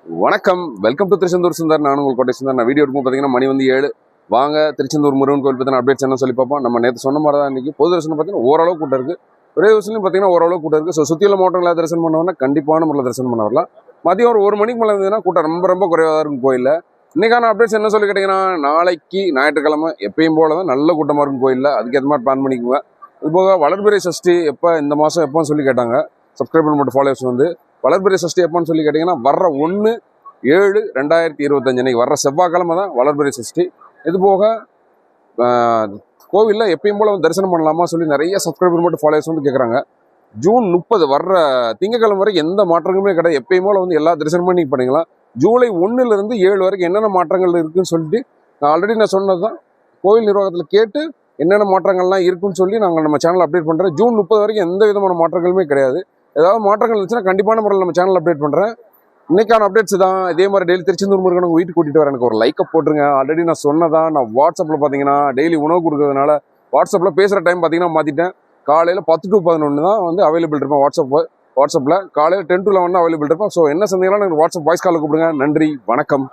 வணக்கம், welcome to Tiruchendur Sundar. நான் உங்கள் கோட்டை சுந்தர். நான் வீடியோ எடுக்கும் பார்த்தீங்கன்னா மணி வந்து 7. வாங்க திருச்செந்தூர் முருகன் கோயில் பற்றின அப்டேட்ஸ் என்ன சொல்லி பார்ப்போம். நம்ம நேற்று சொன்ன மாதிரி தான் இன்றைக்கி பொது தரிசனம் பார்த்தீங்கன்னா ஓரளவு கூட்டம் இருக்குது. ஒரே விஷயம் பார்த்தீங்கன்னா ஓரளவு கூட்டம் இருக்குது. ஸோ சுற்றியுள்ள மாவட்டங்களை தரிசனம் பண்ணவொன்னா கண்டிப்பான முறையில் தரிசனம் பண்ண வரலாம். மதியம் ஒரு 1 மணிக்கு மேலே இருந்ததுன்னா கூட்டம் ரொம்ப குறைவாக இருக்கும் கோயிலில். இன்றைக்கான அப்டேட்ஸ் என்ன சொல்லி கேட்டிங்கன்னா, நாளைக்கு ஞாயிற்றுக்கிழமை எப்பயும் போல தான் நல்ல கூட்டமாக இருக்கும் கோயிலில். அதுக்கேற்ற மாதிரி பிளான் பண்ணிக்குங்க. இது போக வளர்பிறை சஷ்டி எப்போ இந்த மாதம் எப்போன்னு சொல்லி கேட்டாங்க சப்ஸ்கிரைபர் மட்டும் ஃபாலோவர்ஸ் வந்து. வளர்பிறை சஷ்டி எப்போன்னு சொல்லி கேட்டிங்கன்னா வர்ற 1/7/2025 அன்னைக்கு வர்ற செவ்வாய்க்கிழமை தான் வளர்பிறை சஷ்டி. இது போக கோவிலில் எப்பயும் போல தரிசனம் பண்ணலாமா சொல்லி நிறைய சப்ஸ்கிரைபர் மட்டும் ஃபாலோவர்ஸ் வந்து கேட்குறாங்க. ஜூன் 30 வர்ற திங்கக்கிழமை வரைக்கும் எந்த மாற்றங்களுமே கிடையாது. எப்பயும் போல வந்து எல்லா தரிசனமும் நீங்கள் பண்ணிக்கலாம். ஜூலை 1லிருந்து 7 வரைக்கும் என்னென்ன மாற்றங்கள் இருக்குன்னு சொல்லிட்டு நான் சொன்னது தான். கோவில் நிர்வாகத்தில் கேட்டு என்னென்ன மாற்றங்கள்லாம் இருக்குன்னு சொல்லி நாங்கள் நம்ம சேனல் அப்டேட் பண்ணுறேன். ஜூன் 30 வரைக்கும் எந்த விதமான மாற்றங்களுமே கிடையாது. ஏதாவது மாற்றங்கள் இருந்துச்சுன்னா கண்டிப்பான முறையில் நம்ம சேனல் அப்டேட் பண்ணுறேன். இன்னைக்கான அப்டேட்ஸ் தான். இதே மாதிரி டெய்லி திருச்செந்தூர் முருகன் வீட்டுக்கு கூட்டிகிட்டு வரேன். எனக்கு ஒரு லைக்கை போட்டுருங்க. ஆல்ரெடி நான் சொன்னதான். நான் வாட்ஸ்அப்பில் பார்த்தீங்கன்னா டெய்லி உணவு கொடுக்கறதுனால வாட்ஸ்அப்பில் பேசுகிற டைம் பார்த்தீங்கன்னா மாற்றிட்டேன். காலையில் 10 to 11 தான் வந்து அவைலபிள் இருப்பேன். வாட்ஸ்அப்பில் காலையில் 10 to 11 தான் அவைலபிள் இருப்பேன். ஸோ என்ன சந்தேகம்னா எனக்கு வாட்ஸ்அப் வாய்ஸ் காலில் கூப்பிடுங்க. நன்றி, வணக்கம்.